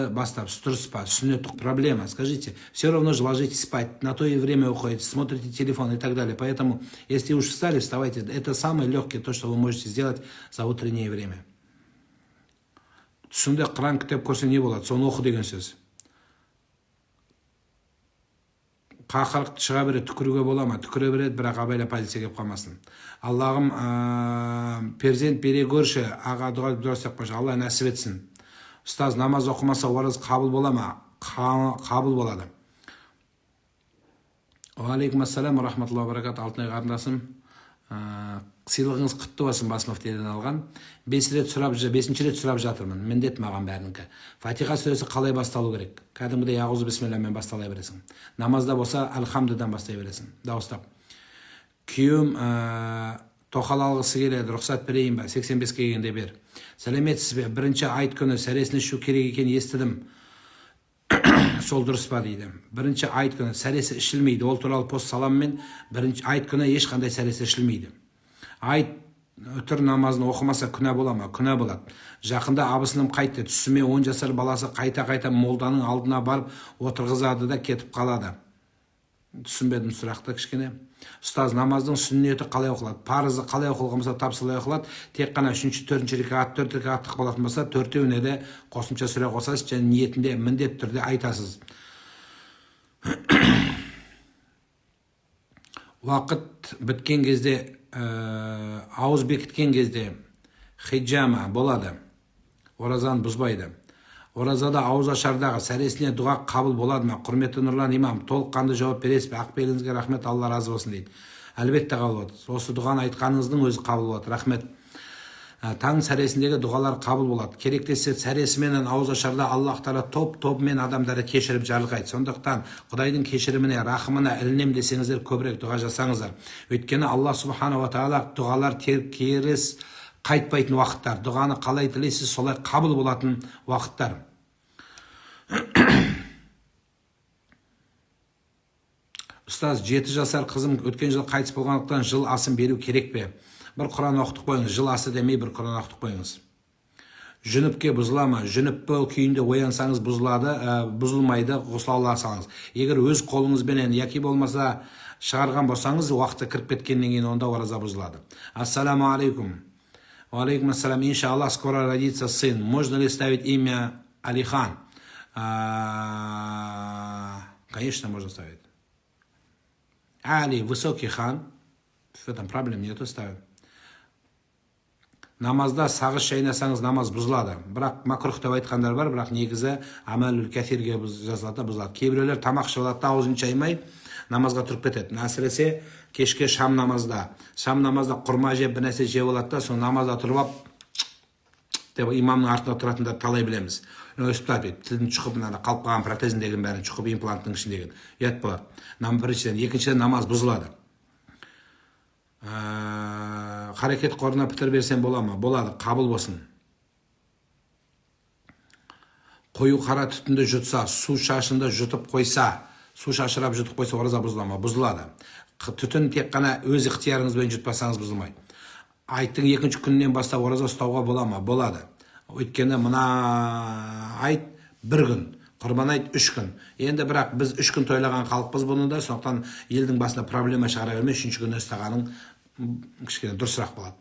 бастап, дұрыс па, сүннеттік проблема, скажите. Все равно же ложитесь спать, на то и время уходите, смотрите телефон и так далее. Поэтому, если уж встали, вставайте. Это самое легкое, то, что вы можете сделать за утреннее время. Түсінде Құран кітап көрсе не болады? Соны оқы деген сөз. Қақырық шыға береді, түкіруге бола ма? Түкіре береді, бірақ абайла полиция келіп қалмасын. Аллахым перзент бере көрші, аға дұға істеп қойшы, Алла нәсіп етсін. Ұстаз, намаз оқымаса ораза қабыл бола ма? Қабыл болады. Алейкум ассалам, рахматуллахи ва баракат. Алтынай қарындасым, сыйлығыңыз құтты болсын, Басмов теледен алған. 5 рет сұрап жатырмын. Міндет маған бәрінікі. Фатиха сүресі қалай басталу керек? Кәдімгідей яғузу бисмилламен басталай бересің. Намазда болса алхамдыдан бастай бересің. Дауыстап. Күйеуім тоқал алғысы келеді, рұқсат берейін ба? 85 келгенде бер. Сәлеметсіз бе? Бірінші айт күні сәресіне ішу керек екен естідім. Сол дұрыс па дейді. Бірінші айт күні сәресі ішілмейді. Ол туралы пост саламмен, бірінші айт күні ешқандай сәресі ішілмейді. Айт өтір намазын оқымаса күнә бола ма? Күнә болады. Жақында абысыным қайтты. Түсіме 10 жасар баласы қайта молданың алдына барып отырғызады да кетіп қалады. Түсінбедім сұрақты кішкене. Ұстаз, намаздың сүннеті қалай оқылады? Парызы қалай оқылғанса тапсылай оқылады? Тек қана 3-ші, 4-ші рекат, 4 рекаттық болатын болса, 4-еуіне де қосымша сүре қосасыз, және ниетінде міндет түрде айтасыз. Уақыт біткен кезде, ауыз бекіткен кезде хиджама болады. Оразаны бұзбайды. Оразада ауыз ашардағы сәресіне дұға қабыл болады ма? Құрметті Нұрлан имам, толыққанды жауап бересіз бе? Ақбеліңізге рахмет, Алла разы болсын дейді. Әлбетте қабыл болады. Осы дұғаны айтқаныңыздың өзі қабыл болады. Рахмет. Таң сәресіндегі дұғалар қабыл болады. Керектесе сәресіменен ауыз ашарда Аллах Тағала топ-топмен адамдарды кешіріп жарылқайды. Сондықтан Құдайдың кешіріміне, рахымына ілінем десеңіздер, көбірек дұға жасаңыздар. Өйткені Алла Субханала ва Тағала дұғалар керіс қайтпайтын уақыттар. Дұғаны қалай тілейсіз, солай қабыл болатын уақыттар. Ұстаз, 7 жасар қызым өткен жыл қайтыс болғандықтан жыл асын беру керек пе? Бір Құран оқытып қойыңыз, жыл асы демей бір Құран оқытып қойыңыз. Жүніпке бұзыла ма? Жүніп күйінде оянсаңыз бұзылмайды, ғұсыл аласаңыз. Егер өз қолыңызбенен яки болмаса шығарған болсаңыз, уақыты кіріп кеткеннен кейін онда ораза бұзылады. Ассаламу алейкум. Алейкум ассалам. Иншаллах, скоро родится сын. Можно ли ставить имя Алихан? Конечно, можно ставить. Али, высокий хан. В этом проблем нету, ставим. Намазда сағыз шайнасаңыз намаз бұзылады. Бірақ макрух деп айтқандар бар, бірақ негізі амалул кәсирге жазылады, бұзылады. Кейбіреулер тамақ ішіп алады, аузын шаймай намазға тұрып кетеді. Әсіресе кешке шам намазда құрма жеп бір нәрсе жеп алады да, соны намазда тұрып алып деп имамның артында тұратындар талай білеміз. Өстіп тапайды, тілін шұқып, қалып қалған протезіндеген бәрін шұқып, импланттың ішіндеген ұят болады. Біріншіден, екіншіден намаз бұзылады. Қарекет қорына пітір берсен бола ма? Болады, қабыл болсын. Қою қара түтінді жұтса, су шашында жұтып қойса, су шашырап жұтып қойса, ораза бұзыла ма? Бұзылады. Түтін тек қана өз ықтиярыңызбен жұтпасаңыз бұзылмайды. Айттың 2-ші күнінен бастап ораза ұстауға бола ма? Болады. Өйткені мына айт 1 күн, құрбан айт 3 күн. Енді бірақ біз 3 күн тойлаған халықпыз бұнында, сондықтан елдің басына проблема шығара бермей, 3-ші күні ұстағаның кішкене дұрысырақ болады.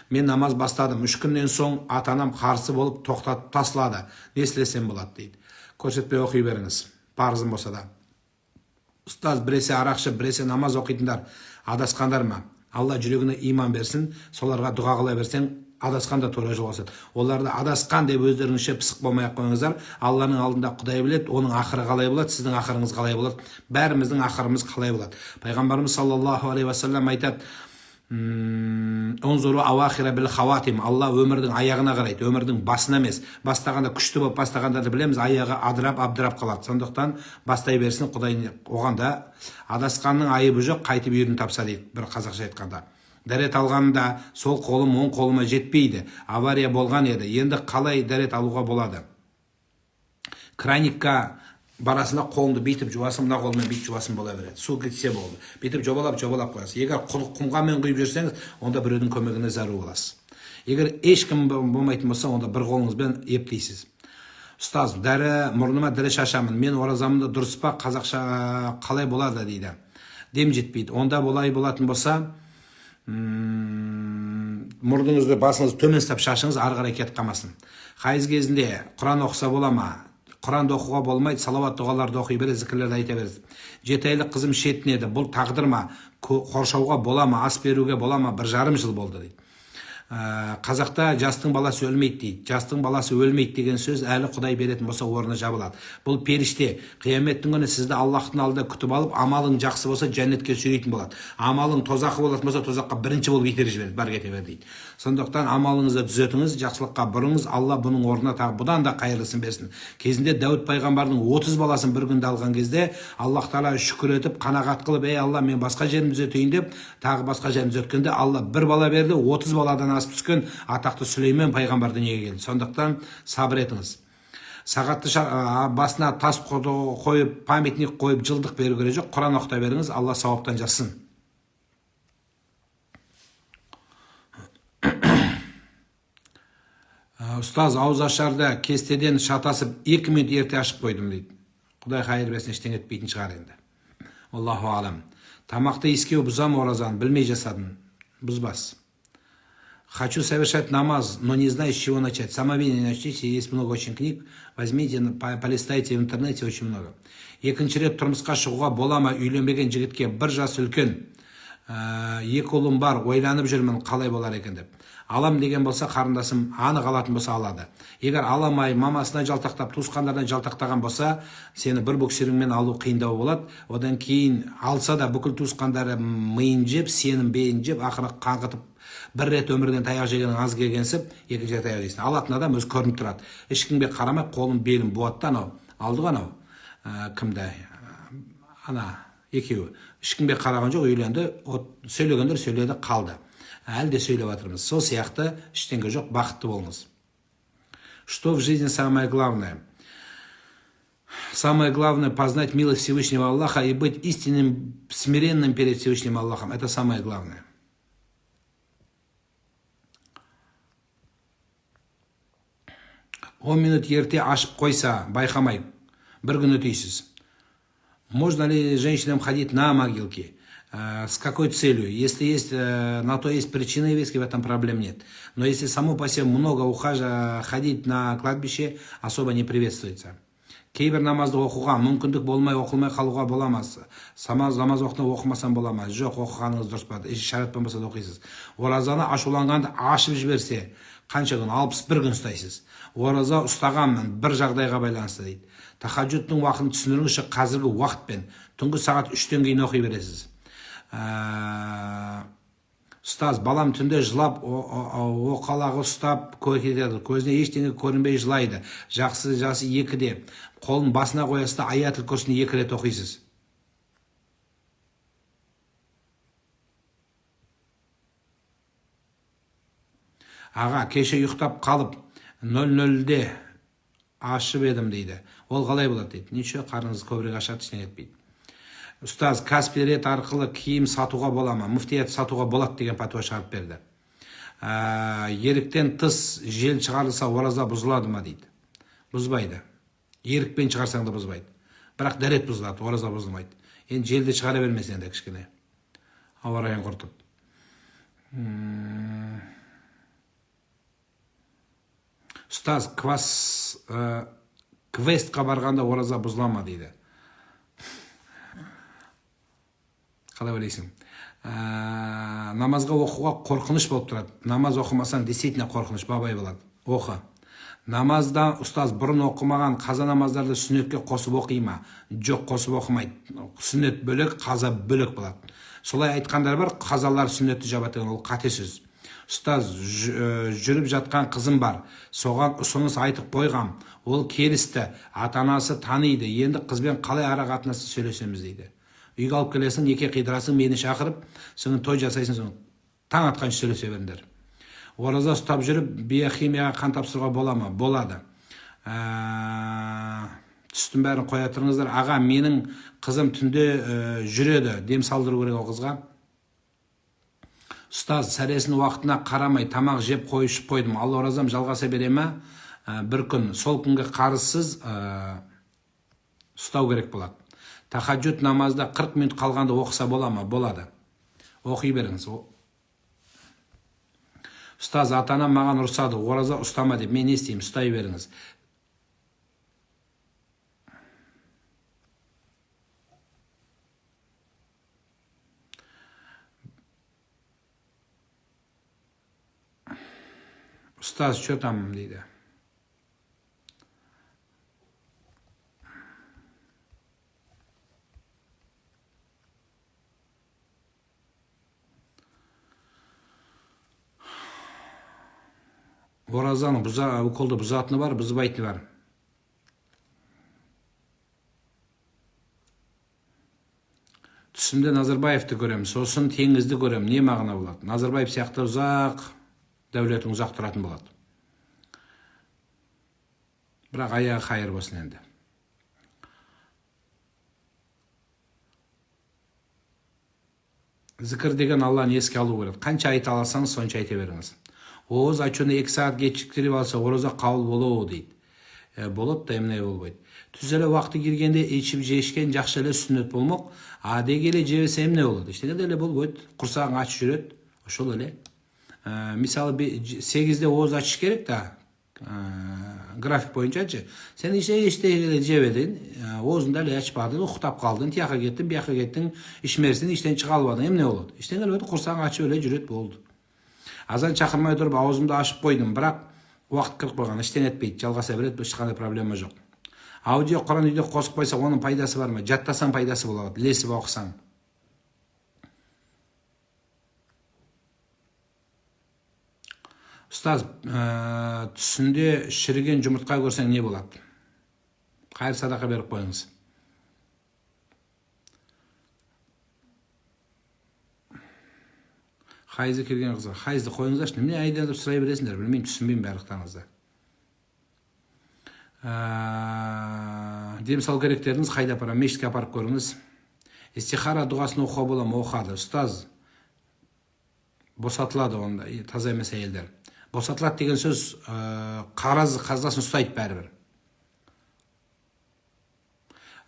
Мен намаз бастадым, 3 күннен соң атанам қарсы болып тоқтатып тасталады. Не істесем болады дейді. Көрсетпей оқи беріңіз, парызым болса да. Ұстаз, біресе арақшы, біресе намаз оқитындар адасқандар ма? Алла жүрегіне иман берсін, соларға дұға қылай берсең, адасқан да тура жолға түседі. Оларды адасқан деп өздеріңізше пысық болмай-ақ қойыңыздар. Алланың алдында Құдай біледі, оның ақыры қалай болады, сіздің ақырыңыз қалай болады, бәріміздің ақырымыз қалай болады. Пайғамбарымыз саллаллаху алейхи ва саллям айтады: «Онзуру ауахира бил хаватим». Алла өмірдің аяғына қарайды, өмірдің басына емес. Бастағанда күшті болып бастағандарды білеміз, аяғы абдырап қалады. Сондықтан бастай берсін, Құдай оғанда адасқанның айыбы жоқ, қайтып үйірін тапса дейді, бір қазақша айтқанда. Дәрет алғанда сол қолым оң қолыма жетпейді, авария болған еді, енді қалай дәрет алуға болады? Краникка барасында қолыңды бейтіп жуасың, мына қолымен бейтіп жуасың бола береді. Су кетсе болды. Бейтіп жобалап қоясың. Егер құмғамен құйып жүрсеңіз, онда біреудің көмегіне зәру боласыз. Егер ешкім болмайтын болса, онда бір қолыңызбен ептейсіз. Ұстаз, мұрныма дәрі шашамын, мен оразамды дұрыс па, қазақша қалай болады дейді. Дем жетпейді. Онда болатын болса, мұрныңызды басыңыз төмен ұстап шашыңыз ары қарай кетіп қалмасын. Хайыз кезінде Құран оқыса бола ма? Құранды оқуға болмайды, салауат дұғаларды оқи береді, зікірлерді айта береді. 7 айлық қызым шетінеді, бұл тағдыр ма? Қоршауға бола ма? Ас беруге бола ма? 1,5 жыл болды дейді. Қазақта жастың баласы өлмейді дейді. Жастың баласы өлмейді деген сөз әлі Құдай беретін болса орны жабылады. Бұл періште. Қияметтің күні сізді Аллахтың алдында күтіп алып, амалың жақсы болса жәннетке сүйрейтін болады. Амалың тозақы болатын болса тозаққа бірінші болып итеріп жібереді, бар кете бер дейді. Сондықтан амалыңызды түзетіңіз, жақсылыққа бұрыңыз, Алла бұның орнына тағы бұдан да қайырлысын берсін. Кезінде Дәуіт пайғамбардың 30 баласын бір күнде алған кезде Аллах Тағала шүкір етіп, қанағат қылып, ей Алла, мен басқа жерімді түзетейін деп, тағы басқа жерімді түзеткенде Алла бір бала берді, 30 баладан асып түскен атақты Сүлеймен пайғамбар дүниеге келді. Сондықтан сабыр етіңіз. Сағатты басына тас қойып, памятник қойып, жылдық беру керек жоқ. Құран оқыта беріңіз, Алла сауаптан жазсын. Ұстаз, ауыз ашарда кестеден шатасып 2 минут ерте ашып қойдым дейді. Құдай қайыр берсін, ештеңе етпейтін шығар енді. Аллаху алам. Тамақты ескеу бұзам оразаны, білмей жасадым. Бұзбас. Хочу совершать намаз, но не знаю, с чего начать. Самовидение начните, есть много очень книг. Возьмите, полистайте в интернете, очень много. Екінші рет тұрмысқа шығуға бола ма? Үйленбеген жігітке 1 жас үлкен, 2 ұлым бар, ойланып жүрмін, қалай болар екен деп. Алам деген болса, қарындасым анық алатын болса алады. Егер аламай, мамасына жалтақтап, туысқандардан жалтақтаған болса, сені бір бөксеріңмен алу қиындау болады. Одан кейін алса да бүкіл туысқандары миын жеп, сенің бейін жеп, ақыры қаңғытып, бір рет өмірден таяқ жегенің аз келгенсіп, екінші рет таяқ жейсің. Алатын адам өзі көрініп тұрады. Ешкімге қарамай, қолым белім буатты анау. Алды анау. Кімді? Ана екеуі. Ешкімге қараған жоқ, үйленді. Сөйлегендер сөйледі, қалды. Әлде сөйлеп жатырмыз. Сол сияқты ештеңе жоқ, бақытты болыңыз. Что в жизни самое главное? Самое главное познать милость Всевышнего Аллаха и быть истинным, смиренным перед Всевышним Аллахом. Это самое главное. Он минут ерте ашып қойса, байқамай, бір күн өтейсіз. Можно ли женщинам ходить на могилки? С какой целью? Если есть, на то есть причины веские, в этом проблем нет. Но если само по себе много ходить на кладбище, особо не приветствуется. Кейбір намазды оқуға мүмкіндік болмай, оқылмай қалуға боламаз. Намаз оқыны оқымасан боламаз. Жоқ, оқығаныңыз дұрыс па, шарат болмаса да оқисыз. Оразаны ашуланғанды ашып жіберсе, қанша күн? 61 күн ұстайсыз. Ораза ұстағанмын, бір жағдайға байланысты дейді. Тахаджудтың уақытын түсіндіріңізші, қазіргі уақытпен түнгі сағат 3-тен кейін оқи бересіз. Ұстаз, балам түнде жылап, оқалағы ұстап кетеді. Көзіне ештеңе көрінбей жылайды. Жақсы 2-де. Қолын басына қоясыз, аятыл курсini 2 рет оқисыз. Аға, кеше ұйықтап қалып, 00-де ашып едім дейді. Ол қалай болады дейді. Неше, қарныңыз көбірек ашады, ештеңе етпейді. Ұстаз, Каспий рет арқылы киім сатуға бола ма? Мүфтият сатуға болады деген пәтуа шығарып берді. Еріктен тыс жел шығарылса ораза бұзылады ма дейді. Бұзбайды. Ерікпен шығарсаң да бұзбайды. Бірақ дәрет бұзылады, ораза бұзылмайды. Енді желде шығара бермесен де кішкене. Ауа райын құртып. Ұстаз, квестқа барғанда ораза бұзыла ма дейді. Қалай ойлайсың? Намазға оқуға қорқыныш болып тұрады. Намаз оқымасаң действительно қорқыныш, бабай болады. Оқы. Намазда ұстаз бұрын оқымаған қаза намаздарды сүннетке қосып оқи ма? Жоқ, қосып оқымайды. Сүннет бөлек, қаза бөлек болады. Солай айтқандар бар, қазалар сүннетті жабады, ол қате сөз. Ұстаз, жүріп жатқан қызым бар. Соған ұсыныс айтып қойғам. Ол келісті, ата-анасы таниды. Енді қызбен қалай ара қатынасты сөйлесеміз дейді. Үйге алып келесің, неке қидырасың, мені шақырып, соны той жасайсың, соны таң атқанша сөйлесе беріңдер. Ораза ұстап жүріп, биохимияға қан тапсыруға бола ма? Болады. Түстің бәрін қоя тұрыңыздар. Аға, менің қызым түнде жүреді, дем салдыру керек о қызға. Ұстаз, сәресінің уақытына қарамай тамақ жеп қойып қойдым. Ал оразам жалғаса бере ме? бір күн сол күнге қарызсыз ұстау керек болады. Тахаджуд намазда 40 минут қалғанда оқыса бола ма? Болады. Оқи беріңіз. Ұстаз, ата-анам маған ұрсады, ораза ұстама деп. Мен не істеймін? Ұстай беріңіз. Ұстаз, что там дейді. Оразаны уколды бұзатыны бар, бұзбайтыны бар. Түсімде Назарбаевты көрем, сосын теңізді көрем. Не мағына болады? Назарбаев сияқты ұзақ, дәулетің ұзақ тұратын болады. Бірақ аяғы қайыр болсын енді. Зікір деген Алланы еске алу керек. Қанша айта аласаңыз, сонша айта беріңіз. Оғыз ачуны 2 сағат кешіктіріп алса, ораза қабыл болуы дейді. Болып та емне болбайды. Түзелі уақыты келгенде ішіп жешкен жақсы эле сүннет болмақ, дегеле жебесе эмне болады? Иштегенде эле болбойт. Курсагың ачып жүрөт. Ошол эле. Мисалы 8-де оғыз ачыш керек да. График боюнчачы. Сен иштегенде жебедин, оозунда эле ачпадың, уктап калдың, тияка кеттиң, бияка кеттиң, ишмерсиң, иштен чыга албадың, эмне болот? Иштен келбеді, курсагың ачып эле жүрөт, болду. Азан чакырмай туруп аузумду ачып койдум, бирок убакыт кирип койгон, иштен этпейт, жалгаса берет, эч кандай проблема жок. Аудио Куран үйдө косуп койсо, онун пайдасы бар ма? Жаттасаң пайдасы болот, илесип окусаң. Ustaz, түсінде шіріген жұмыртқа көрсең не болады? Қайыр садақа беріп қойыңыз. Хайызы келген қызға, хайызды қойыңыздаршы, неме айдан деп сұрай бересіңдер, білмеймін, түсінбеймін барлықтарыңызды. Дем сал керектеріңіз қайда апарам, мешітке апарып көріңіз. Истихара дұғасын оқуға болам, оқады. Ұстаз, босатылады онда, таза емес әйелдер. Босатылады деген сөз қазасын ұстайды бәрібір.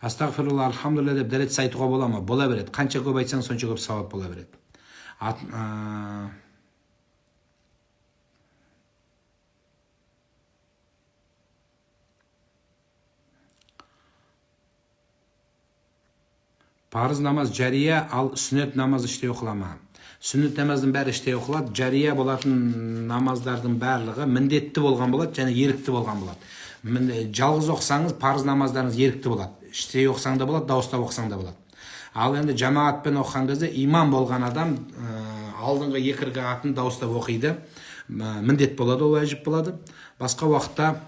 Астағфирулла, алхамдулилля деп дәрет айтуға бола ма? Бола береді. Қанша көп айтсаң, сонша көп сауап бола береді. Парыз намаз жария, ал сүннет намаз іште оқылама. Сүннет намаздың бәрі іште оқылады. Жария болатын намаздардың барлығы міндетті болған болады, және ерікті болған болады. Жалғыз оқсаңыз, парыз намаздарыңыз ерікті болады. Іште оқсаң да болады, дауыстап оқсаң да болады. Ал енді жамаатпен оққан кезде имам болған адам алдыңғы 2 ракатын дауыстап оқиды. Міндет болады, ол уәжіп болады. Басқа уақытта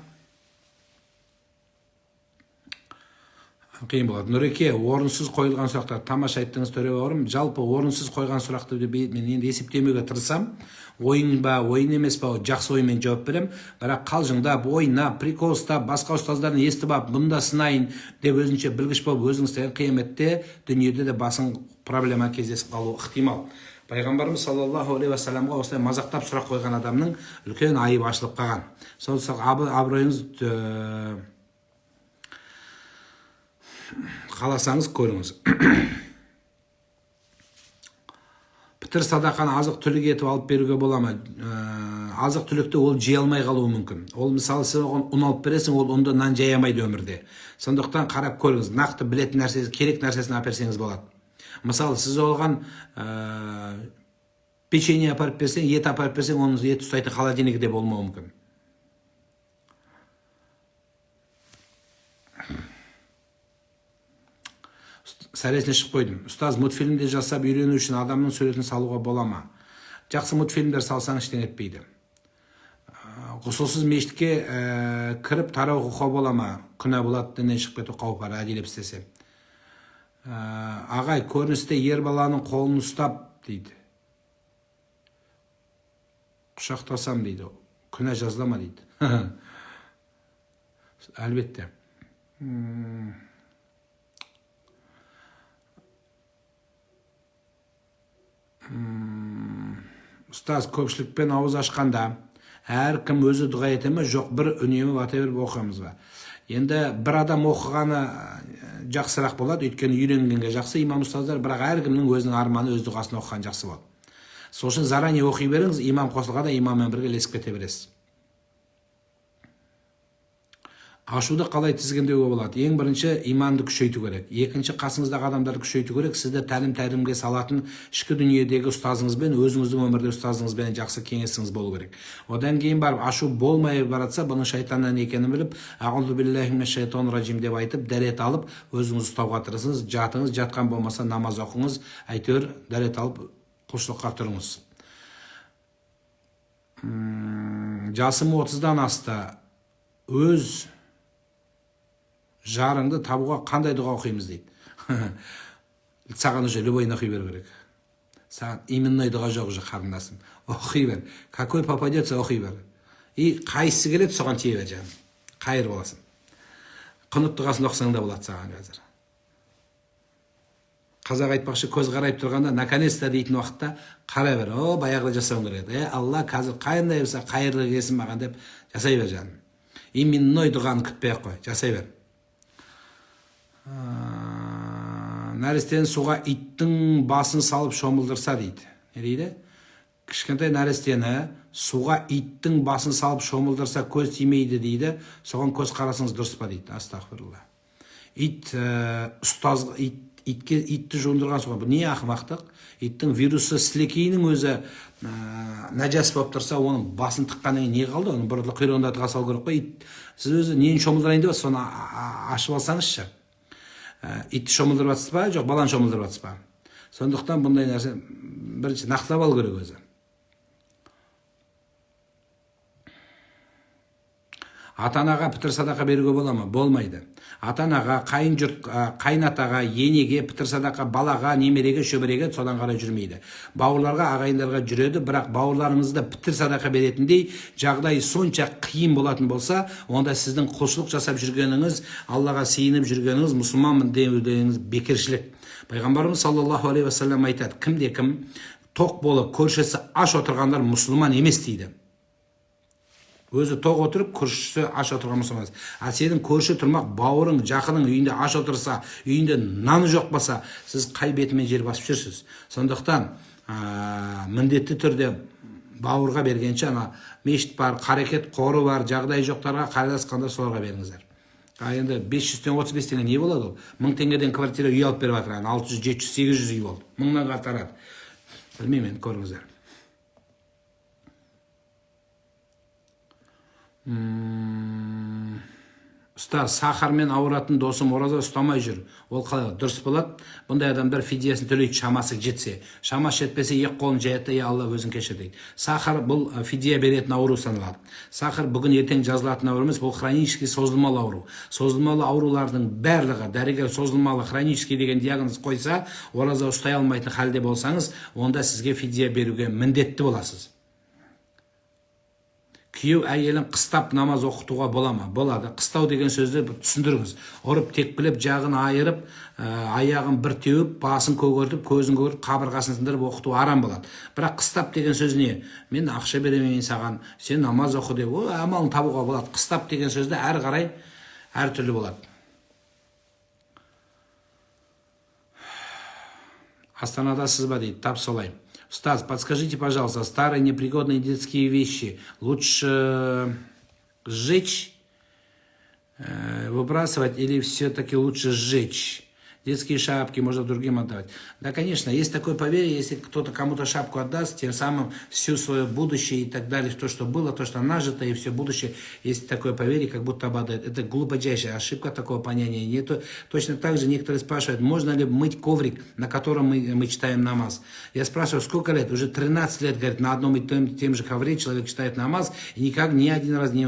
қиын болады. Нұреке, орынсыз қойылған сұрақтар тамаша айттыңыз, төре бауырым. Жалпы орынсыз қойған сұрақты мен енді есептемеуге тырысам. Ойын ба, ойын емес па, жақсы оймен жауап берем. Бірақ қалжыңдап, ойнап, прикол ұстап, басқа ұстаздарын естіп алып, бұнда сынайын деп өзінше білгіш болып, өзіңіз істеген қияметте дүниеде де басың проблема кездесіп қалуы ықтимал. Пайғамбарымыз саллаллаху алейхи вассаламға осылай мазақтап сұрақ қойған адамның үлкен айыбы ашылып қалған. Сол абыройыңыз қаласаңыз көріңіз. Пітір садақаны азық түлік етіп алып беруге бола ма? Азық түлікті ол жей алмай қалуы мүмкін. Ол мысалы сен оған ұн алып бересің, ол ұнды нан жей алмайды өмірде. Сондықтан қарап көріңіз, нақты білетін нәрсесі, керек нәрсесін әперсеңіз болады. Мысалы сіз оған печенье апарып берсең, ет апарып берсең, оның ет ұстайтын холодильнигі де болмауы мүмкін. Сәресіне шығып қойдым. Ұстаз, мультфильмде жасап үйрену үшін адамның суретін салуға бола ма? Жақсы мультфильмдер салсаң іштен етпейді. Ғұсылсыз мешітке кіріп тарау оқуға бола ма? Күнә болады, діннен шығып кету қауіп бар, әдейілеп істесе. Ағай, көріністе ер баланың қолын ұстап дейді. Құшақтасам дейді. Күнә жазылама дейді. Әлбетте. Ұстаз, көпшілікпен ауыз ашқанда, әркім өзі дұға ете ме, жоқ бір үнемі бата беріп оқимыз ба? Енді бір адам оқығаны жақсырақ болады, өйткені үйренгенге жақсы имам ұстаздар, бірақ әркімнің өзінің арманы, өз дұғасын оқыған жақсы болады. Сол үшін заранее оқи беріңіз, имам қосылғанда имаммен бірге ілесіп кете бересіз. Ашуды қалай тізгіндеуге болады? Ең бірінші иманды күшейту керек. Екінші қасыңыздағы адамдарды күшейту керек. Сізді тәлім-тәрбиеге салатын ішкі дүниедегі ұстазыңызбен, өзіңіздің өмірде ұстазыңызбен жақсы кеңесіңіз болу керек. Одан кейін барып ашу болмай баратса, бұның шайтаннан екенін біліп, аузу биллахи минаш шайтанир ражим деп айтып, дәрет алып, өзіңіз ұстауға тырысыңыз. Жатыңыз, жатқан болмаса намаз оқыңыз, әйтеуір дәрет алып құлшылыққа тұрыңыз. Жасым 30-дан асты. Өз жарыңды табуға қандай дұға оқимыз дейді. Саған уже любой оқи беру керек. Саған именной дұға жоқ уже, қарындасым. Оқи бер. Какой попадется, оқи бер. И қайсысы келеді, соған тие бер жаным. Қайыр боласың. Құнут дұғасын оқысаң да болады саған қазір. Қазақ айтпақшы, көз қарайып тұрғанда, наконец-то дейтін уақытта қарай бер. О, баяғыда жасауың керек. Алла қазір қайырдай болса, қайырлы келсін маған деп жасай бер жаным. Именной дұғаны күтпей ақ қой, жасай бер. Нәрестені суға иттің басын салып шомылдырса дейді. Не дейді? Кішкентай нәрестені суға иттің басын салып шомылдырса көз тимейді дейді. Соған көз қарасыңыз дұрыс па дейді. Астағфирулла. Итті жуындырған суға. Бұл не ақымақтық? Иттің вирусы сілекейінің өзі нәжас болып тұрса, оның басын тыққаннан не қалды? Оның бір құйрығында тыға салу керек қой. Сіз өзі нені шомылдырайын деп, соны ашып алсаңызшы. Итті шомылдырып атсыз ба, жоқ баланы шомылдырып атсыз ба? Сондықтан бұндай нәрсе бірінші нақтылап алу керек өзі. Ата-анаға пітір садақа беруге бола ма? Болмайды. Ата-анаға, қайнатаға, енеге, пітір садақа, балаға, немереге, шөбереге содан қарай жүрмейді. Бауырларға, ағайындарға жүреді, бірақ бауырларыңызды пітір садақа беретіндей жағдай сонша қиын болатын болса, онда сіздің құлшылық жасап жүргеніңіз, Аллаға сиынып жүргеніңіз, мұсылманмын деуіңіз бекершілік. Пайғамбарымыз саллаллаху алейхи уассалам айтады, кімде-кім тоқ болып, көршісі аш отырғандар мұсылман емес дейді. Өзі тоқ отырып, көршісі аш отырған мұсылман. А сенің көрші тұрмақ, бауырың, жақының үйінде аш отырса, үйінде наны жоқ болса, сіз қай бетімен жер басып жүрсіз. Сондықтан міндетті түрде бауырға бергенше, мешіт бар, қарекет қоры бар, жағдай жоқтарға, қарайласқандар соларға беріңіздер. Енді 535 теңге не болады ол? 1000 теңгеден квартира үй алып беріп жатыр. 600, 700, 800 үй болды. 1000-нан қатарады. Білмеймін, көріңіздер. Ұстаз, сахармен ауыратын досым ораза ұстамай жүр. Ол қалай дұрыс болады? Бұндай адамдар фидиясын төлейді, шамасы жетсе. Шамасы жетпесе, екі қолын жайатты, Алла өзін кешір дейді. Сахар бұл фидия беретін ауру саналады. Сахар бүгін ертең жазылатын ауру емес, бұл хронический созылмалы ауру. Созылмалы аурулардың барлығы, дәрігер созылмалы хронический деген диагноз қойса, ораза ұстай алмайтын халде болсаңыз, онда сізге фидия беруге міндетті боласыз. Күйеу әйелін қыстап намаз оқытуға бола ма? Болады. Қыстау деген сөзді түсіндіріңіз. Ұрып текпілеп, жағын айырып, аяғын бір теуіп, басын көгертіп, көзін көгертіп, қабырғасын сындырып оқыту арам болады. Бірақ қыстап деген сөз не? Мен ақша беремейін саған, сен намаз оқы деп, амалын табуға болады. Қыстап деген сөзді әр қарай әр түрлі болады. Астанада сіз ба дейді, тап солай. Стас, подскажите, пожалуйста, старые непригодные детские вещи лучше сжечь, выбрасывать или все-таки лучше сжечь? Детские шапки можно другим отдавать. Да, конечно, есть такое поверье, если кто-то кому-то шапку отдаст, тем самым все свое будущее и так далее, то, что было, то, что нажито, и все будущее, есть такое поверье, как будто бы отдает. Это глубочайшая ошибка, такого понятия нету. Точно так же некоторые спрашивают, можно ли мыть коврик, на котором мы читаем намаз. Я спрашиваю, сколько лет? Уже 13 лет, говорит, на одном и тем же ковре человек читает намаз, и никак ни один раз не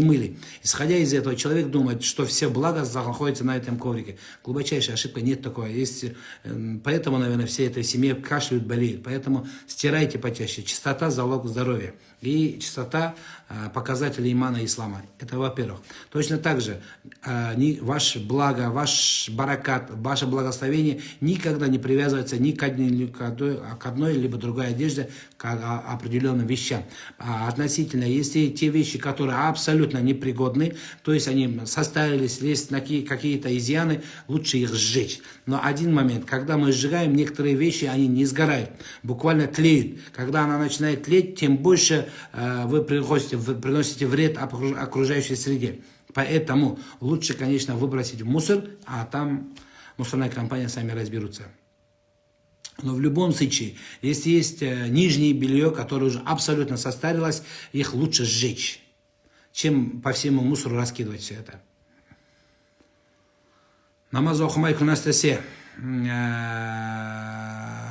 мыли. Исходя из этого, человек думает, что все благо находится на этом коврике. Глубочайшая ошибка, нет такого. Поэтому, наверное, все это в семье кашляют, болеют. Поэтому стирайте почаще. Чистота – залог здоровья. И чистота – показатель имана ислама. Это во-первых. Точно так же ваше благо, ваш баракат, ваше благословение никогда не привязывается ни к одной либо другой одежде, к определенным вещам. Относительно, если те вещи, которые абсолютно непригодны, то есть они состарились, есть какие-то изъяны, лучше их сжечь. Но один момент, когда мы сжигаем некоторые вещи, они не сгорают, буквально тлеют. Когда она начинает тлеть, тем больше вы приносите вред окружающей среде. Поэтому лучше, конечно, выбросить в мусор, а там мусорная компания сами разберутся. Но в любом случае, если есть нижнее белье, которое уже абсолютно состарилось, их лучше сжечь, чем по всему мусору раскидывать все это. Намаз оқымай күнә істесе,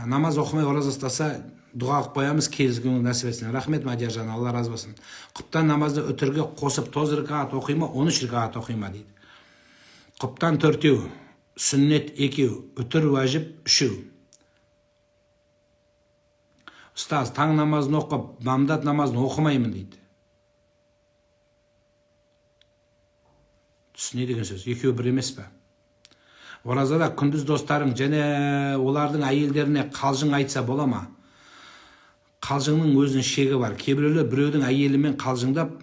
намаз оқымай ораза ұстаса, дұға қылып қоямыз, келесі күні нәсіп етсін. Рахмет, Мадияр, Алла разы болсын. Құптан намазды үтірге қосып 9 рекат оқи ма, 13 рекат оқи ма дейді. Құптан 4, сүннет 2, үтір уәжіп 3. Ұстаз, таң намазын оқып, бамдат намазын оқымаймын дейді. Түс не деген сөз? Екеуі бір емес пе? Оразада күндіз достарың және олардың әйелдеріне қалжың айтса бола ма? Қалжыңның өзінің шегі бар. Кейбіреулер біреудің әйелімен қалжыңдап,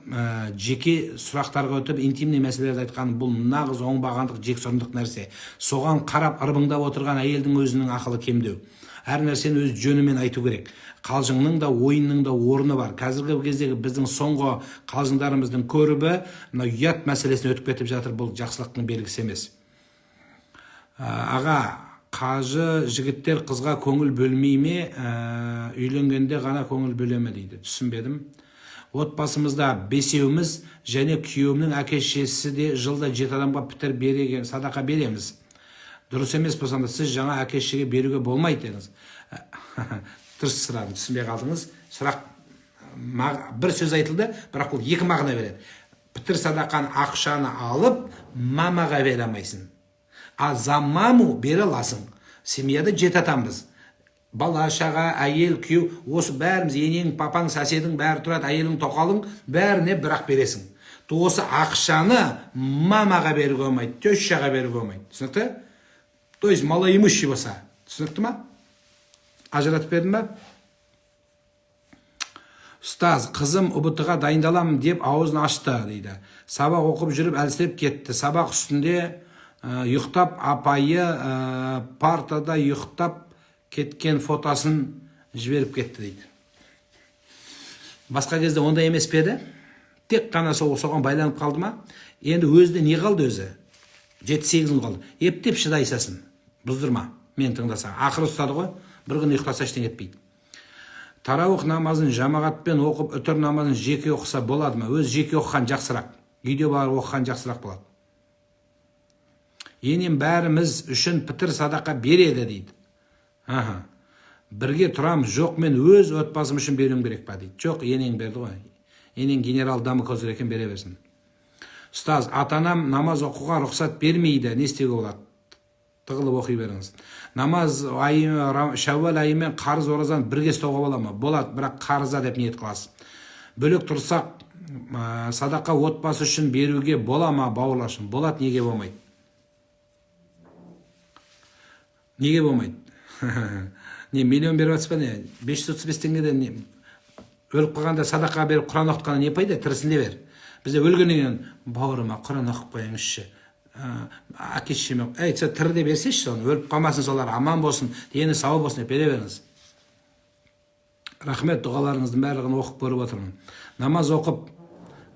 жеке сұрақтарға өтіп, интимный мәселелерді айтқан, бұл нағыз оңбағандық, жексұрындық нәрсе. Соған қарап ырбыңдап отырған әйелдің өзінің ақылы кемдеу. Әр нәрсені өз жөнімен айту керек. Қалжыңның да, ойынның да орны бар. Қазіргі кездегі біздің соңғы қалжыңдарымыздың көбі ұят мәселесіне өтіп кетіп жатыр. Бұл жақсылықтың белгісі емес. Аға, қажы жігіттер қызға көңіл бөлмей ме, үйленгенде ғана көңіл бөлеме дейді. Түсінбедім. Отбасымызда 5-еуміз және күйеуімнің әке-шешесі де жылда 7 адамға пітір береген, садақа береміз. Дұрыс емес болсаңда сіз жаңа әке-шешеге беруге болмайды дедіңіз. Дұрыс сұрадым, түсінбей қалдыңыз. Сұрақ бір сөз айтылды, бірақ ол 2 мағына береді. Пітір садақаны ақшаны алып, мамаға бере алмайсың. А за маму бере аласың. Семьяда 7 атамыз. Бала, шаға, әйел, күйеу, осы бәріміз, енең, папаң, сәседің бәрі тұрады, әйелің, тоқалың, бәріне бірақ бересің. Осы ақшаны мамаға беруге болмайды, тещаға беруге болмайды. Түсінікті? То есть малоимущий болса. Түсінікті ма? Ажыратып бердім ба? Ұстаз, қызым ұбытыға дайындаламын деп аузын ашты дейді. Сабақ оқып жүріп әлсіреп кетті. Сабақ үстінде ұйықтап, апайы партада ұйықтап кеткен фотосын жіберіп кетті дейді. Басқа кезде ондай емес педі? Тек қана соған байланып қалды ма? Енді өзде не қалды өзі? 7-8 күн қалды. Ептеп шыдайсасын. Бұздырма, мен тыңдасаң. Ақыры ұстады ғой, бір күн ұйықтаса ештеңе етпейді. Тарауық намазын жамағатпен оқып, үтір намазын жеке оқыса болады ма? Өз жеке оқыған жақсырақ. Үйде бар оқыған жақсырақ болады. Енем бәріміз үшін пітір садақа береді дейді. Бірге тұрам, жоқ, мен өз отбасым үшін беруім керек па дейді. Жоқ, енең берді ғой. Енең генерал Дамокөзір екен, бере берсін. Ұстаз, атанам намаз оқуға рұқсат бермейді, не істеуге болады? Тығылып оқи беріңіз. Намаз Шәуәл айымен қарыз оразаны бірге ұстауға бола ма? Болады, бірақ қарыза деп ниет қыласыз. Бөлек тұрсақ, садақа отбасы үшін беруге бола ма, бауырлар үшін? Болады, неге болмайды? Неге болмайды? Не, миллион беріп атыс па не? 535 теңгеден өліп қалғанда садақа беріп Құран оқытқаны не пайда? Тірісінде бер. Бізде өлгеннен бауырыма Құран оқып қойыңызшы. Әке-шешеме, сен тіріде берсеші соны, өліп қалмасын, солар аман болсын, дені сау болсын деп бере беріңіз. Рахмет, дұғаларыңыздың барлығын оқып көріп отырмын. Намаз оқып,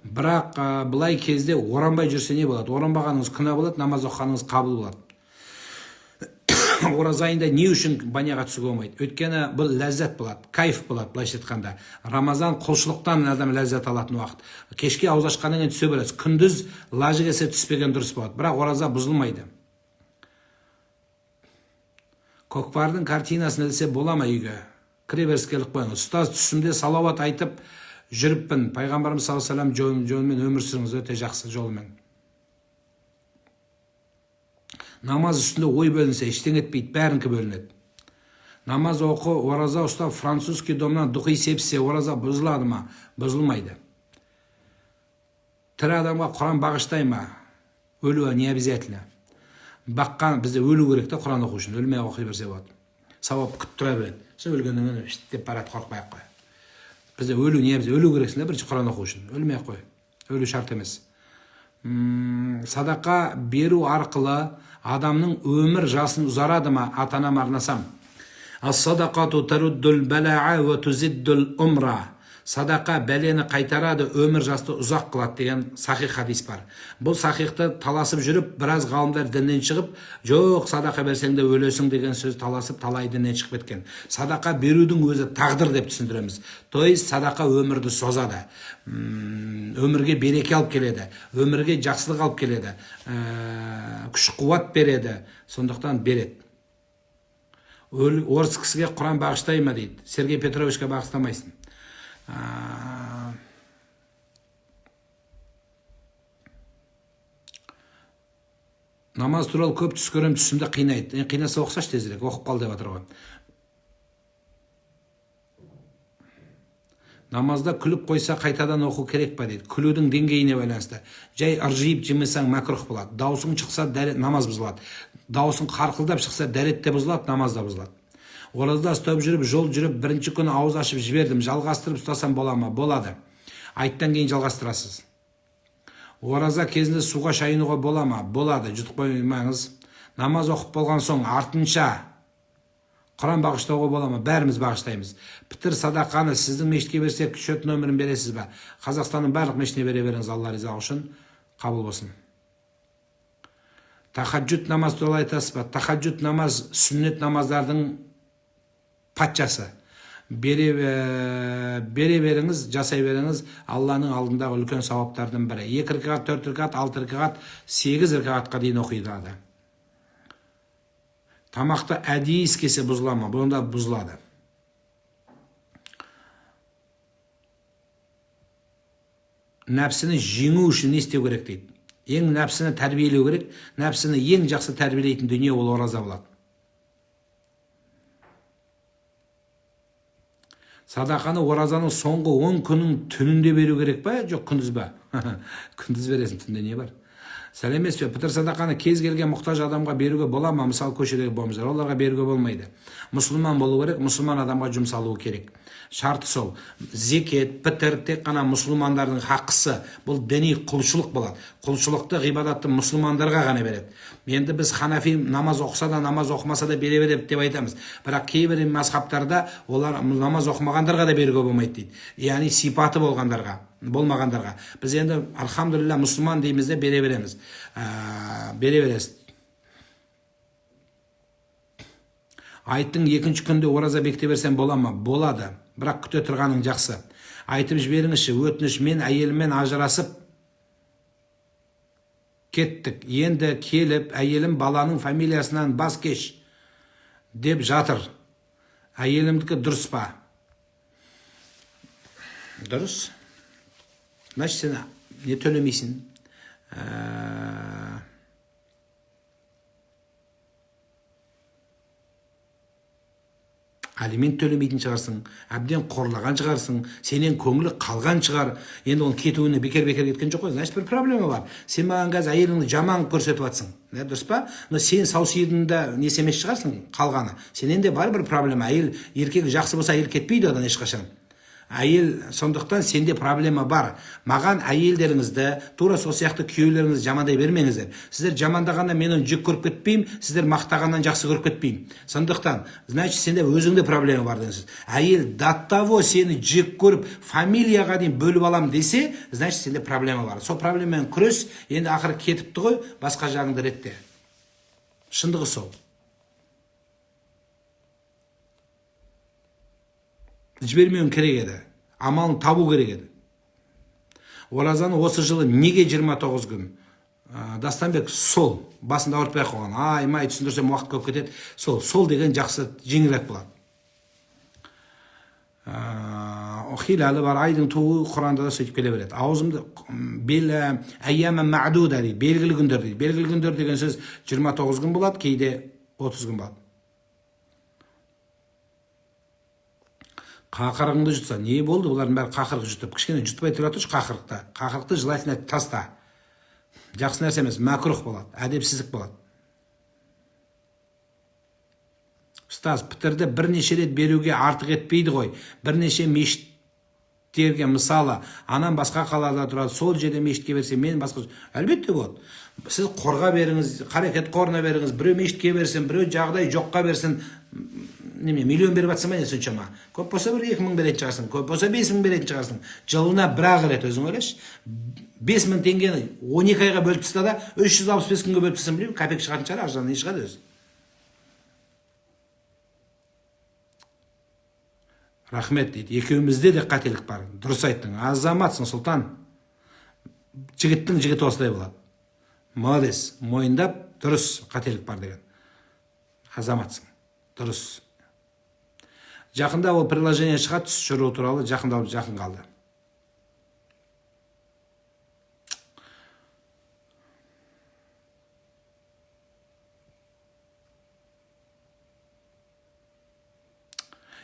бірақ бұлай кезде оранбай жүрсе не болады? Оранбағаныңыз күнә болады, намаз оқығаныңыз қабыл болады. Ораза айында не үшін баняға түсуге болмайды? Өйткені бұл ләззат болады, кайф болады, былайша айтқанда. Рамазан құлшылықтан адам ләззат алатын уақыт. Кешке ауыз ашқаннан кейін түсе бересіз. Күндіз лажы келсе түспеген дұрыс болады. Бірақ ораза бұзылмайды. Көкпардың картинасын ілсе бола ма үйге? Кіре беріс келіп қойыңыз. Ұстаз, түсімде салауат айтып жүріппін. Пайғамбарымыз саллаллаху алейхи вассалам жолымен өмір сүріңіз, өте жақсы жолымен. Намаз үстінде ой бөлінсе, ештеңе етпейді, бәрінікі бөлінеді. Намаз оқы, ораза ұстап, французский домнан дұқи сепсе, ораза бұзылады ма? Бұзылмайды. Тірі адамға Құран бағыштай ма? Өлуі не обязательно. Баққан бізде өлу керек те Құран оқу үшін, өлмей оқи берсе болады. Сауап күтіп тұра береді. Сен өлгеннен деп барады, қорықпай-ақ қой. Бізде өлу не обязательно, өлу керексің де бірінші Құран оқу үшін, өлмей ақ қой. Өлу шарт емес. Садақа беру арқылы адамның өмір жасын ұзарады ма? Ата-анам арнасам. Ас-садақату таруддул балаа ва тузиддул умра. Садақа бәлені қайтарады, өмір жасты ұзақ қылады деген сахих хадис бар. Бұл сахихты таласып жүріп, біраз ғалымдар діннен шығып, жоқ, садақа берсең де өлесің деген сөз таласып, талай діннен шығып кеткен. Садақа берудің өзі тағдыр деп түсіндіреміз. То есть садақа өмірді созады, өмірге береке алып келеді, өмірге жақсылық алып келеді, күш қуат береді, сондықтан береді. Орыс кісіге Құран бағыштай ма дейді, Сергей Петровичке бағыстамайсың. Намаз туралы көп түс көрем, түсімді қинайды. Қинаса оқсаш тезірек, оқып қал деп жатыр ғой. Намазда күліп қойса қайтадан оқу керек па дейді. Күлудің деңгейіне байланысты. Жай ыржиып жымысаң макрух болады. Даусың шықса намаз бұзылады. Даусың қарқылдап шықса дәрет те бұзылады, намаз да бұзылады. Оразда ұстап жүріп, жол жүріп, бірінші күні ауыз ашып жібердім, жалғастырып ұстасам бола ма? Болады. Айттан кейін жалғастырасыз. Ораза кезінде суға шайынуға бола ма? Болады, жұтып қоймаңыз. Намаз оқып болған соң артынша Құран бағыштауға бола ма? Бәріміз бағыштаймыз. Пітір садақаны сіздің мешітке берсек, шөт нөмірін бересіз ба? Қазақстанның барлық мешітіне бере беріңіз, Алла риза үшін. Қабыл болсын. Тахаджуд намаз туралы айтасыз ба? Тахаджуд намаз сүннет намаздардың патшасы. Бере беріңіз, жасай беріңіз, Алланың алдындағы үлкен сауаптардың бірі. 2 рекат, 4 рекат, 6 рекат, 8 рекатқа дейін оқиды. Тамақты әдейі іскесе бұзыла ма? Бұнда бұзылады. Нәпсіні жеңу үшін не істеу керек дейді. Ең нәпсіні тәрбиелеу керек. Нәпсіні ең жақсы тәрбиелейтін дүние ол ораза болады. Садақаны оразаның соңғы 10 күннің түнінде беру керек па? Жоқ, күндіз ба? Күндіз бересің, түнде не бар? Сәлемес пе, пітір садақаны кез келген мұқтаж адамға беруге бола ма? Мысалы, көшедегі болмыздар, оларға беруге болмайды. Мұсылман болу керек, мұсылман адамға жұмсалуы керек. Шарты сол. Зекет, пітір тек қана мұсылмандардың хақысы. Бұл діни құлшылық болады. Құлшылықты, ғибадатты мұсылмандарға ғана береді. Енді біз ханафи намаз оқыса да, намаз оқымаса да бере береді деп айтамыз. Бірақ кейбір мазхабтарда олар намаз оқымағандарға да беруге болмайды дейді. Яғни сипаты болмағандарға. Біз енді альхамдулилля мұсылман дейміз де бере береміз. Бере бересіз. Айттың 2-ші күнде ораза бекте берсем бола ма? Болады. Бірақ күте тұрғаның жақсы. Айтып жіберіңізші, өтініш, мен әйеліммен ажырасып кеттік. Енді келіп, әйелім баланың фамилиясынан бас кеш деп жатыр. Әйелімдікі дұрыс па? Дұрыс. Значит, сен не төлемейсің? Алимент төлемейтін шығарсың, әбден қорлаған шығарсың, сенен көңілі қалған шығар. Енді оның кетуіне бекер-бекер кеткен жоқ қой. Значит, бір проблема бар. Сен маған қазір әйеліңді жаман көрсетіп жатсың. Дұрыс па? Но сен саусүйегіңді несемес шығарсың, қалғаны. Сенен де бар бір проблема. Әйел, еркегі жақсы болса, әйел кетпейді одан ешқашан. Әйел, сондықтан сенде проблема бар. Маған әйелдеріңізді, тура сол сияқты күйеулеріңізді жамандай бермеңіздер. Сіздер жамандағанда мен оны жүк көріп кетпеймін, сіздер мақтағаннан жақсы көріп кетпеймін. Сондықтан, значит, сенде өзіңде проблема бар дейсіз. Әйел до того сені жүк көріп, фамилияға дейін бөліп алам десе, значит, сенде проблема бар. Сол проблемамен күрес, енді ақыры кетіпті ғой, басқа жағыңды ретте. Шындығы сол. Жібермеуін керек еді. Амалын табу керек еді. Оразаны осы жылы неге 29 күн? Дастанбек сол. Басында ауыртпай қойған. Ай-май түсіндірсем уақыт көп кетеді. Сол деген жақсы жеңілірек болады. хилалы бар, айдың туы Құранда да сөйтіп келе береді. Аузымды әйямен мәдуда дейді, белгілі күндер дейді. Белгілі күндер деген сөз 29 күн болады, кейде 30 күн болады. Қақырығыңды жұтса, не болды? Бұлардың бәрі қақырық жұтып, кішкене жұтпай тұра тұршы қақырықта. Қақырықты желательно таста. Жақсы нәрсе емес, мәкрух болады, әдепсіздік болады. Ұстаз, пітірді бірнеше рет беруге артық етпейді ғой. Бірнеше мешіттерге, мысалы, анам басқа қалада тұрады, сол жерде мешітке берсе, мен басқа... Әлбетте болады. Сіз қорға беріңіз, қарекет қорына беріңіз, біреу мешітке берсін, біреу жағдай жоққа берсін, миллион беріп атсың ба не соншама. Көп болса 1-2 мың беретін шығарсың, көп болса 5 мың беретін шығарсың. Жылына бір-ақ рет өзің ойлашы. 5 мың теңгені 12 айға бөліп тастаса да 365 күнге бөліп тастасаң білем, копейка шығатын шығар, аржағынан не шығады өзі. Рахмет дейді. Екеумізде де қателік бар. Дұрыс айттың. Азаматсың, Сұлтан. Жігіттің жігіті осылай болады. Молодец. Мойындап, дұрыс қателік бар деген. Азаматсың. Дұрыс. Жақында ол приложение шығады, түс жүру туралы жақын қалды.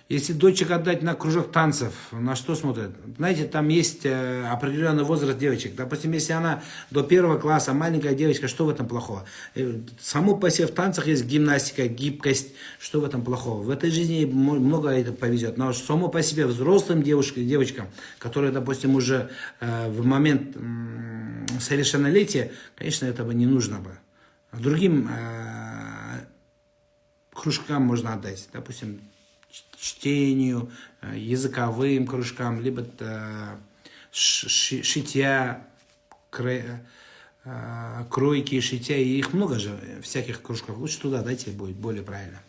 Если дочек отдать на кружок танцев, на что смотрят? Знаете, там есть определенный возраст девочек. Допустим, если она до 1 класса, маленькая девочка, что в этом плохого? Само по себе в танцах есть гимнастика, гибкость. Что в этом плохого? В этой жизни много это повезет. Но само по себе взрослым девочкам, которые, допустим, уже в момент совершеннолетия, конечно, этого не нужно бы. Другим кружкам можно отдать. Допустим, чтению, языковым кружкам, либо шитья, кройки, шитья, и их много же, всяких кружков. Лучше туда дайте, будет более правильно.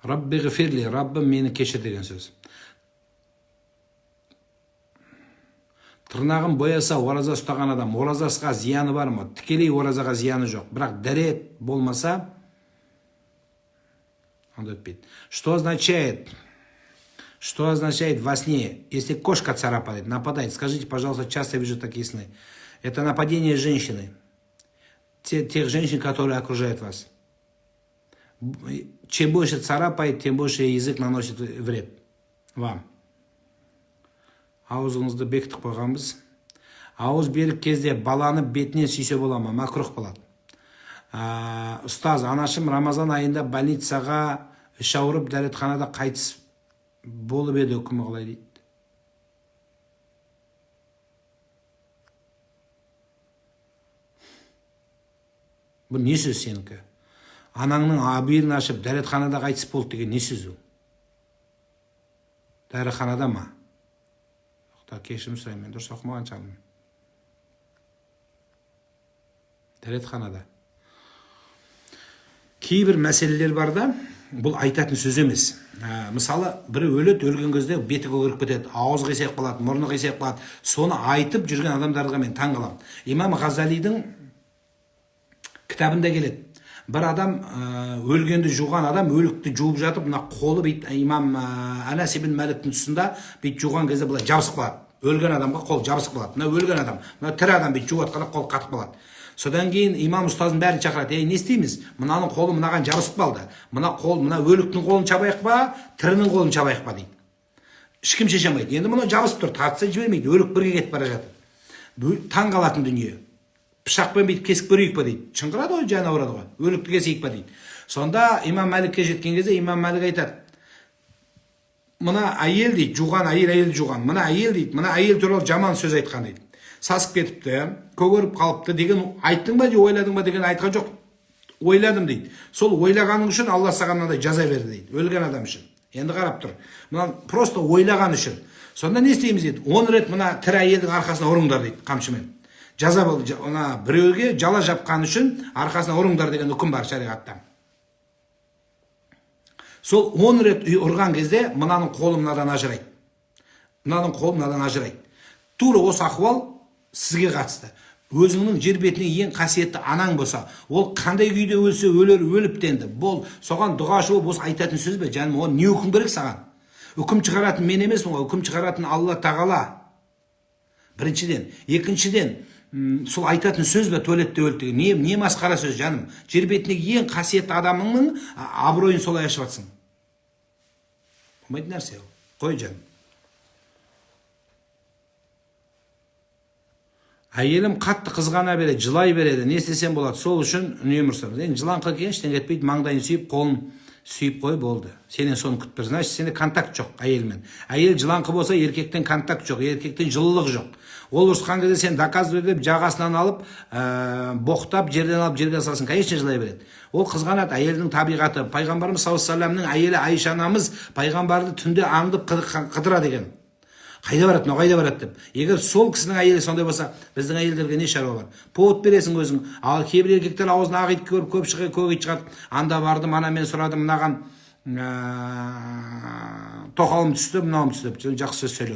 Рабби гфирли, Раббым мені кешір деген сөз. Тырнағын бояса, ораза ұстаған адам, оразасыға зияны бар ма? Тікелей оразаға зияны жоқ. Бірақ дәрет болмаса, он өтпейді. Что означает во сне, если кошка царапает, нападает? Скажите, пожалуйста, часто я вижу такие сны. Это нападение женщины. Тех женщин, которые окружают вас. Чем больше царапает, тем больше язык наносит вред вам. Аузыңызды бекітіп қойғанбыз. Ауыз берік кезде баланы бетінен сүйсе бола ма? Макрух болады. Ұстаз, анашым Рамазан айында больницаға іш ауырып дәретханада қайтыс болып еді, үкімі қалай дейді. Бұл не сөз сенікі? Анаңның абырын ашып дәретханада қайтыс болды деген не сөз? Дәріханада ма? Кешірім сұраймын, дұрыс оқымаған шығармын. Дәретханада. Кейбір мәселелер бар да, бұл айтатын сөз емес. Мысалы, бірі өледі, өлген кезде беті көгеріп кетеді, ауыз қисайып қалады, мұрны қисайып қалады. Соны айтып жүрген адамдарға мен таң қаламын. Имам Ғазалидің кітабында келеді. Бір адам, өлгенді жуған адам, өлікті жуып жатып, мына қолы бейт, имам Анас ибн Маликтің тұсында бейт жуған кезде бұлай жабысып қалады. Өлген адамға қол жабысып қалады. Мына өлген адам, мына тірі адам бейт жуып атқанда қол қатып қалады. Содан кейін имам ұстазын бәрін шақырады. Не істейміз? Мынаның қолы мынаған жабысып қалды. Мына өліктің қолын шабайық па, тірінің қолын шабайық па дейді. Ешкім шеше алмайды. Енді мұны жабысып тұр, тартса жібермейді. Өлік бірге кетіп бара жатыр. Таң қалатын дүние. Пышақпен бейт кесіп көрейік па дейді. Шыңғырады ғой, жаны ауырады ғой. Өлікті кесейік па дейді. Сонда имам Маликке жеткен кезде имам Малик айтады: мына әйел дейді, жуған әйел жуған. Мына әйел дейді, мына әйел туралы жаман сөз айтқан дейді. Сасып кетіпті, көгеріп қалыпты деген айттың ба, ойладың ба деген айтқан жоқ. Ойладым дейді. Сол ойлағаның үшін Алла саған мынандай жаза берді дейді. Өлген адам үшін. Енді қарап тұр. Мына просто ойлаған үшін. Сонда не істейміз дейді? 10 рет мына тірі әйелдің арқасына ұрыңдар дейді, қамшымен. Жаза болды. Ona біреуге жала жапқан үшін арқасына ұрыңдар деген үкім бар шариғатта. Сол 10 рет ұрған кезде мынаның қолы мынадан ажырайды. Мынаның қолы мынадан ажырайды. Тура осы ахуал сізге қатысты. өзіңнің жер бетіндегі ең қасиетті анаң болса, ол қандай күйде өлсе өлер, өліпті енді. Бол, соған дұғашы болып осы айтатын сөз бе, жаным? Ол не үкім керек саған? Үкім шығаратын мен емеспін ғой, үкім шығаратын Алла тағала. Біріншіден, екіншіден, сол айтатын сөз бе туалетте өлді деген? Не масқара сөз, жаным? Жер бетіндегі ең қасиетті адамыңның абыройын солай ашып жатсың. Болмайтын нәрсе ол. Қой, жаным. Әйелім қатты қызғана береді, жылай береді, не істесем болады, сол үшін үнемі ұрсамыз. Енді жылаңқы екен, ештеңе етпейді, маңдайын сүйіп, қолын сүйіп қой, болды. Сенен соны күтіп тұр. Значит, сенде контакт жоқ әйелмен. Әйел жылаңқы болса, еркектен контакт жоқ, еркектен жылылық жоқ. Ол ұрысқан кезде сен доказывай деп жағасынан алып, боқтап, жерден алып жерге салсың, конечно, жылай береді. Ол қызғанады, әйелдің табиғаты. Пайғамбарымыз саллаллаху алейхи вассаламның әйелі Айша анамыз пайғамбарды түнде аңдып қыдырады екен. Қайда барады, қайда барады деп. Егер сол кісінің әйелі сондай болса, біздің әйелдерге не шаруа бар? Повод бересің өзің. Ал кейбір еркектер аузына ақ ит көріп, көп шығып, көк ит шығады. Анда бардым, ана мен сұрадым, мынаған тоқалым түсті, мынауым түсті деп жақсы сөз сөйлеу.